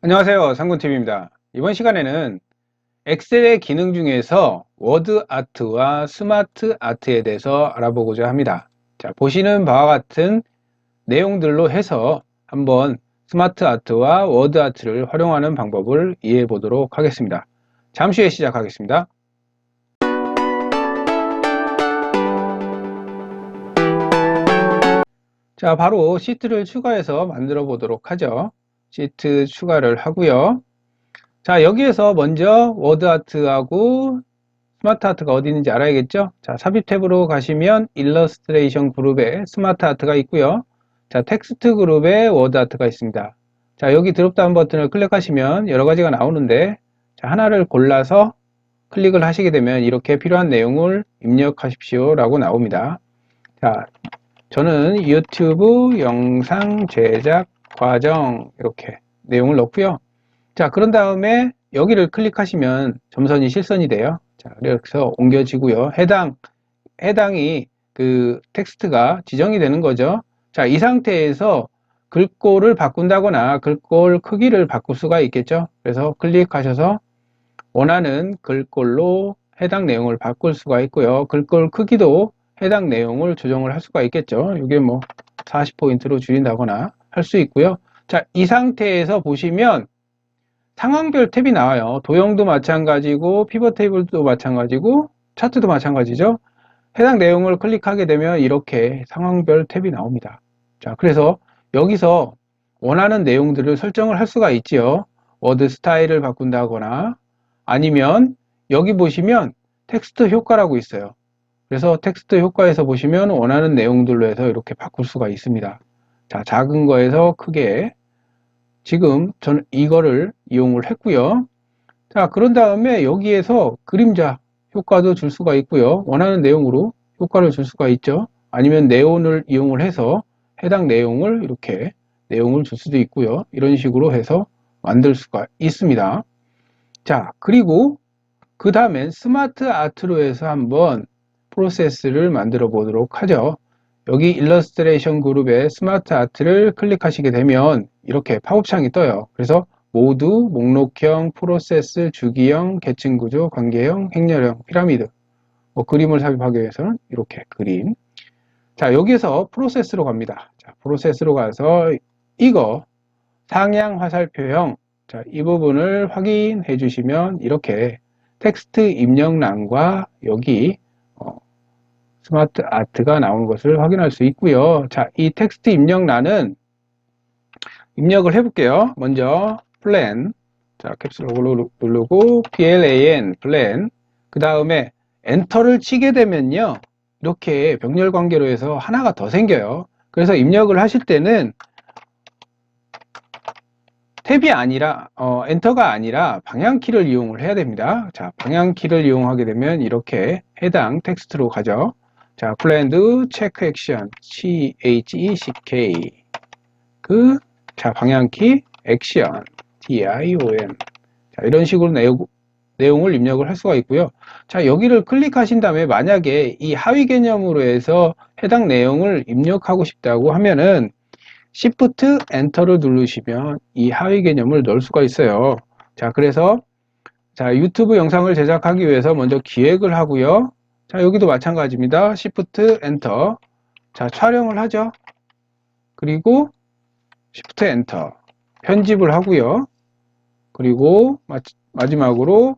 안녕하세요. 상군TV입니다. 이번 시간에는 엑셀의 기능 중에서 워드 아트와 스마트 아트에 대해서 알아보고자 합니다. 자, 보시는 바와 같은 내용들로 해서 한번 스마트 아트와 워드 아트를 활용하는 방법을 이해해 보도록 하겠습니다. 잠시 후에 시작하겠습니다. 자, 바로 시트를 추가해서 만들어 보도록 하죠. 시트 추가를 하고요. 자, 여기에서 먼저 워드 아트하고 스마트 아트가 어디 있는지 알아야겠죠? 자, 삽입 탭으로 가시면 일러스트레이션 그룹에 스마트 아트가 있고요. 자, 텍스트 그룹에 워드 아트가 있습니다. 자, 여기 드롭다운 버튼을 클릭하시면 여러 가지가 나오는데, 자, 하나를 골라서 클릭을 하시게 되면 이렇게 필요한 내용을 입력하십시오 라고 나옵니다. 자, 저는 유튜브 영상 제작 과정 이렇게 내용을 넣고요. 자, 그런 다음에 여기를 클릭하시면 점선이 실선이 돼요. 자, 그래서 옮겨지고요. 해당이 그 텍스트가 지정이 되는 거죠. 자, 이 상태에서 글꼴을 바꾼다거나 글꼴 크기를 바꿀 수가 있겠죠. 그래서 클릭하셔서 원하는 글꼴로 해당 내용을 바꿀 수가 있고요. 글꼴 크기도 해당 내용을 조정을 할 수가 있겠죠. 이게 뭐 40포인트로 줄인다거나 할 수 있고요. 자, 이 상태에서 보시면 상황별 탭이 나와요. 도형도 마찬가지고 피벗 테이블도 마찬가지고 차트도 마찬가지죠. 해당 내용을 클릭하게 되면 이렇게 상황별 탭이 나옵니다. 자, 그래서 여기서 원하는 내용들을 설정을 할 수가 있지요. 워드 스타일을 바꾼다거나 아니면 여기 보시면 텍스트 효과라고 있어요. 그래서 텍스트 효과에서 보시면 원하는 내용들로 해서 이렇게 바꿀 수가 있습니다. 자, 작은 거에서 크게 지금 저는 이거를 이용을 했고요. 자, 그런 다음에 여기에서 그림자 효과도 줄 수가 있고요. 원하는 내용으로 효과를 줄 수가 있죠. 아니면 네온을 이용을 해서 해당 내용을 이렇게 내용을 줄 수도 있고요. 이런 식으로 해서 만들 수가 있습니다. 자, 그리고 그 다음엔 스마트 아트로 해서 한번 프로세스를 만들어 보도록 하죠. 여기 일러스트레이션 그룹에 스마트 아트를 클릭하시게 되면 이렇게 팝업창이 떠요. 그래서 모드, 목록형, 프로세스, 주기형, 계층 구조, 관계형, 행렬형, 피라미드 뭐 그림을 삽입하기 위해서는 이렇게 그림. 자, 여기에서 프로세스로 갑니다. 자, 프로세스로 가서 이거 상향 화살표형, 자, 이 부분을 확인해 주시면 이렇게 텍스트 입력란과 여기 스마트 아트가 나오는 것을 확인할 수 있고요. 자, 이 텍스트 입력란은 입력을 해볼게요. 먼저 plan, 자, 캡슐로 누르고 plan, plan. 그 다음에 엔터를 치게 되면요, 이렇게 병렬 관계로 해서 하나가 더 생겨요. 그래서 입력을 하실 때는 탭이 아니라 엔터가 아니라 방향키를 이용을 해야 됩니다. 자, 방향키를 이용하게 되면 이렇게 해당 텍스트로 가죠. 자, 플랜드 체크 액션 CHECK 자, 방향키 액션 TION. 자, 이런 식으로 내용을 입력을 할 수가 있고요. 자, 여기를 클릭하신 다음에 만약에 이 하위 개념으로 해서 해당 내용을 입력하고 싶다고 하면은 Shift 엔터를 누르시면 이 하위 개념을 넣을 수가 있어요. 자, 그래서 자, 유튜브 영상을 제작하기 위해서 먼저 기획을 하고요. 자, 여기도 마찬가지입니다. Shift 엔터. 자, 촬영을 하죠. 그리고 Shift 엔터. 편집을 하고요. 그리고 마지막으로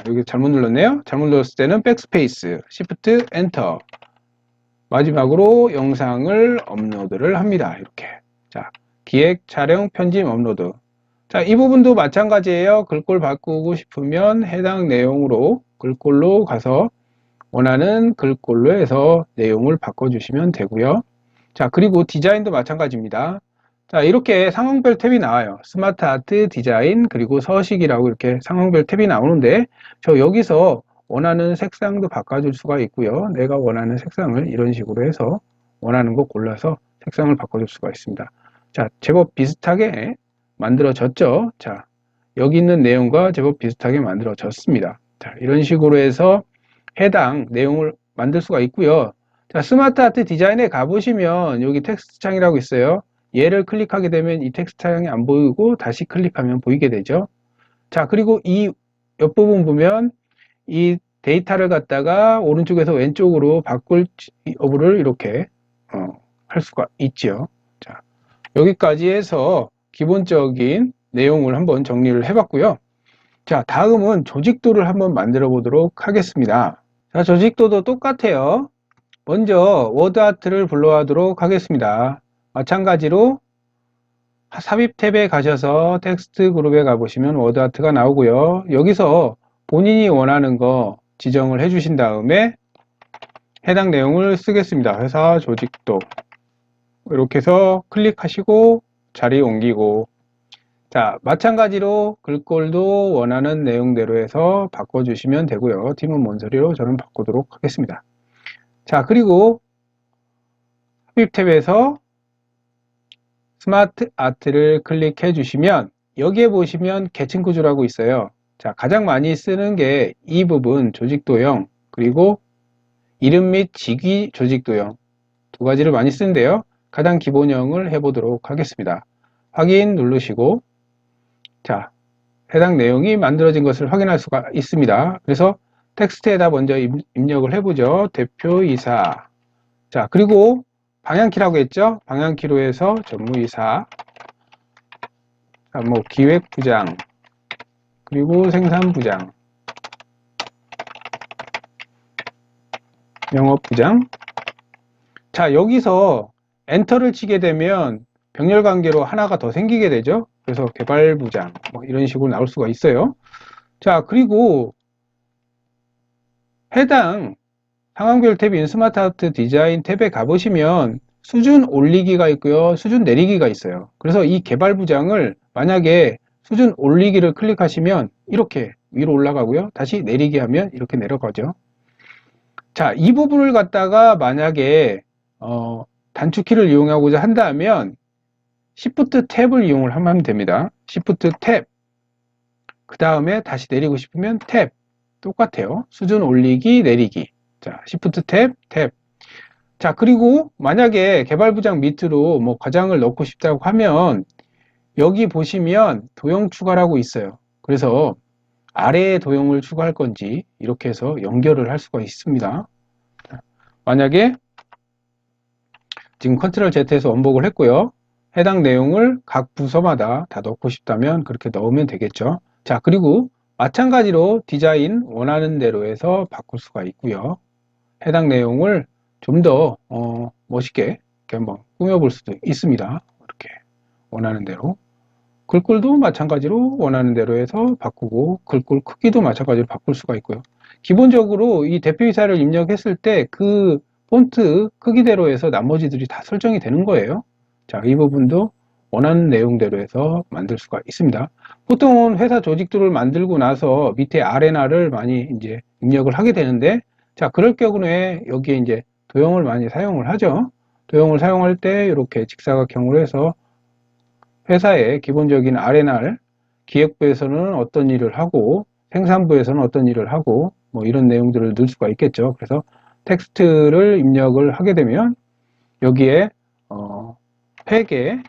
여기 잘못 눌렀네요. 잘못 눌렀을 때는 백스페이스, Shift 엔터. 마지막으로 영상을 업로드를 합니다. 이렇게. 자, 기획, 촬영, 편집, 업로드. 자, 이 부분도 마찬가지예요. 글꼴 바꾸고 싶으면 해당 내용으로 글꼴로 가서 원하는 글꼴로 해서 내용을 바꿔주시면 되고요. 자, 그리고 디자인도 마찬가지입니다. 자, 이렇게 상황별 탭이 나와요. 스마트 아트, 디자인, 그리고 서식이라고 이렇게 상황별 탭이 나오는데 저 여기서 원하는 색상도 바꿔줄 수가 있고요. 내가 원하는 색상을 이런 식으로 해서 원하는 거 골라서 색상을 바꿔줄 수가 있습니다. 자, 제법 비슷하게 만들어졌죠. 자, 여기 있는 내용과 제법 비슷하게 만들어졌습니다. 자, 이런 식으로 해서 해당 내용을 만들 수가 있고요. 자, 스마트 아트 디자인에 가보시면 여기 텍스트 창이라고 있어요. 얘를 클릭하게 되면 이 텍스트 창이 안 보이고 다시 클릭하면 보이게 되죠. 자, 그리고 이 옆부분 보면 이 데이터를 갖다가 오른쪽에서 왼쪽으로 바꿀 여부를 이렇게 할 수가 있죠. 자, 여기까지 해서 기본적인 내용을 한번 정리를 해봤고요. 자, 다음은 조직도를 한번 만들어 보도록 하겠습니다. 자, 조직도도 똑같아요. 먼저 워드아트를 불러하도록 하겠습니다. 마찬가지로 삽입 탭에 가셔서 텍스트 그룹에 가보시면 워드아트가 나오고요. 여기서 본인이 원하는 거 지정을 해 주신 다음에 해당 내용을 쓰겠습니다. 회사 조직도 이렇게 해서 클릭하시고 자리 옮기고, 자, 마찬가지로 글꼴도 원하는 내용대로 해서 바꿔주시면 되고요. 팀은 몬서리로 저는 바꾸도록 하겠습니다. 자, 그리고 삽입 탭에서 스마트 아트를 클릭해 주시면 여기에 보시면 계층 구조라고 있어요. 자, 가장 많이 쓰는 게 이 부분 조직도형, 그리고 이름 및 직위 조직도형 두 가지를 많이 쓰는데요. 가장 기본형을 해보도록 하겠습니다. 확인 누르시고, 자, 해당 내용이 만들어진 것을 확인할 수가 있습니다. 그래서 텍스트에다 먼저 입력을 해보죠. 대표이사. 자, 그리고 방향키라고 했죠. 방향키로 해서 전무이사, 뭐 기획부장, 그리고 생산부장, 영업부장. 자, 여기서 엔터를 치게 되면 병렬 관계로 하나가 더 생기게 되죠. 그래서 개발부장, 뭐 이런 식으로 나올 수가 있어요. 자, 그리고 해당 상황별 탭인 스마트 아트 디자인 탭에 가보시면 수준 올리기가 있고요, 수준 내리기가 있어요. 그래서 이 개발부장을 만약에 수준 올리기를 클릭하시면 이렇게 위로 올라가고요, 다시 내리기 하면 이렇게 내려가죠. 자, 이 부분을 갖다가 만약에 단축키를 이용하고자 한다면 Shift 탭을 이용을 하면 됩니다. Shift 탭, 그 다음에 다시 내리고 싶으면 탭, 똑같아요. 수준 올리기, 내리기. 자, Shift 탭, 탭. 자, 그리고 만약에 개발부장 밑으로 뭐 과장을 넣고 싶다고 하면 여기 보시면 도형 추가라고 있어요. 그래서 아래에 도형을 추가할 건지 이렇게 해서 연결을 할 수가 있습니다. 자, 만약에 지금 컨트롤 Z에서 원복을 했고요. 해당 내용을 각 부서마다 다 넣고 싶다면 그렇게 넣으면 되겠죠. 자, 그리고 마찬가지로 디자인 원하는 대로 해서 바꿀 수가 있고요. 해당 내용을 좀 더 멋있게 이렇게 한번 꾸며볼 수도 있습니다. 이렇게 원하는 대로. 글꼴도 마찬가지로 원하는 대로 해서 바꾸고, 글꼴 크기도 마찬가지로 바꿀 수가 있고요. 기본적으로 이 대표이사를 입력했을 때 그 폰트 크기대로 해서 나머지들이 다 설정이 되는 거예요. 자, 이 부분도 원하는 내용대로 해서 만들 수가 있습니다. 보통은 회사 조직도를 만들고 나서 밑에 아레나를 많이 이제 입력을 하게 되는데, 자, 그럴 경우에 여기에 이제 도형을 많이 사용을 하죠. 도형을 사용할 때 이렇게 직사각형으로 해서 회사의 기본적인 아레나를 기획부에서는 어떤 일을 하고 생산부에서는 어떤 일을 하고 뭐 이런 내용들을 넣을 수가 있겠죠. 그래서 텍스트를 입력을 하게 되면 여기에 회계,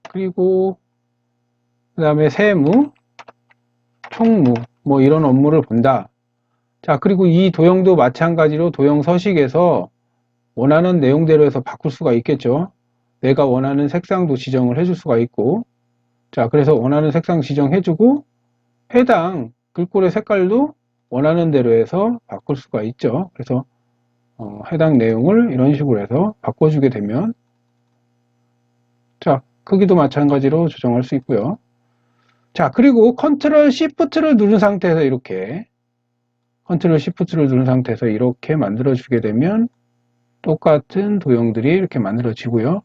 그리고 그 다음에 세무, 총무 뭐 이런 업무를 본다. 자, 그리고 이 도형도 마찬가지로 도형 서식에서 원하는 내용대로 해서 바꿀 수가 있겠죠. 내가 원하는 색상도 지정을 해줄 수가 있고, 자, 그래서 원하는 색상 지정해주고 해당 글꼴의 색깔도 원하는 대로 해서 바꿀 수가 있죠. 그래서 해당 내용을 이런 식으로 해서 바꿔주게 되면, 자, 크기도 마찬가지로 조정할 수 있고요. 자, 그리고 컨트롤 시프트를 누른 상태에서 이렇게 컨트롤 시프트를 누른 상태에서 이렇게 만들어 주게 되면 똑같은 도형들이 이렇게 만들어지고요.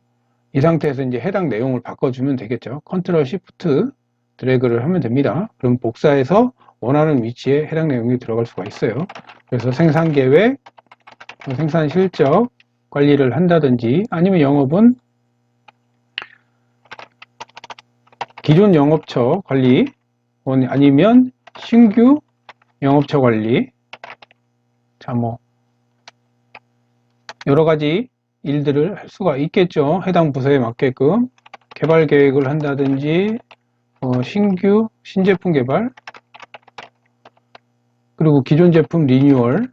이 상태에서 이제 해당 내용을 바꿔주면 되겠죠. 컨트롤 시프트 드래그를 하면 됩니다. 그럼 복사해서 원하는 위치에 해당 내용이 들어갈 수가 있어요. 그래서 생산 계획, 생산 실적 관리를 한다든지, 아니면 영업은 기존 영업처 관리, 아니면 신규 영업처 관리. 자, 뭐 여러 가지 일들을 할 수가 있겠죠. 해당 부서에 맞게끔. 개발 계획을 한다든지 신규 신제품 개발, 그리고 기존 제품 리뉴얼을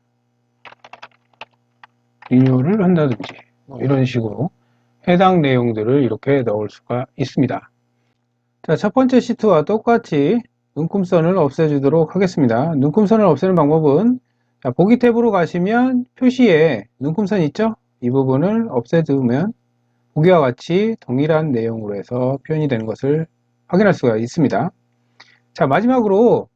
한다든지 이런 식으로 해당 내용들을 이렇게 넣을 수가 있습니다. 자, 첫 번째 시트와 똑같이 눈금선을 없애주도록 하겠습니다. 눈금선을 없애는 방법은 자, 보기 탭으로 가시면 표시에 눈금선 있죠? 이 부분을 없애두면 보기와 같이 동일한 내용으로 해서 표현이 되는 것을 확인할 수가 있습니다. 자, 마지막으로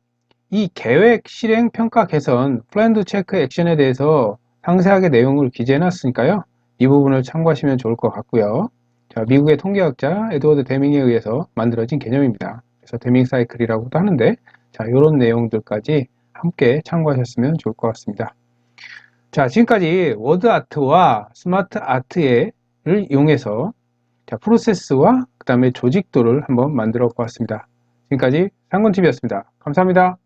이 계획, 실행, 평가, 개선, 플랜 체크 액션에 대해서 상세하게 내용을 기재해 놨으니까요. 이 부분을 참고하시면 좋을 것 같고요. 자, 미국의 통계학자 에드워드 데밍에 의해서 만들어진 개념입니다. 그래서 데밍 사이클이라고도 하는데, 자, 이런 내용들까지 함께 참고하셨으면 좋을 것 같습니다. 자, 지금까지 워드 아트와 스마트 아트를 이용해서 자, 프로세스와 그 다음에 조직도를 한번 만들어 보았습니다. 지금까지 상권TV였습니다. 감사합니다.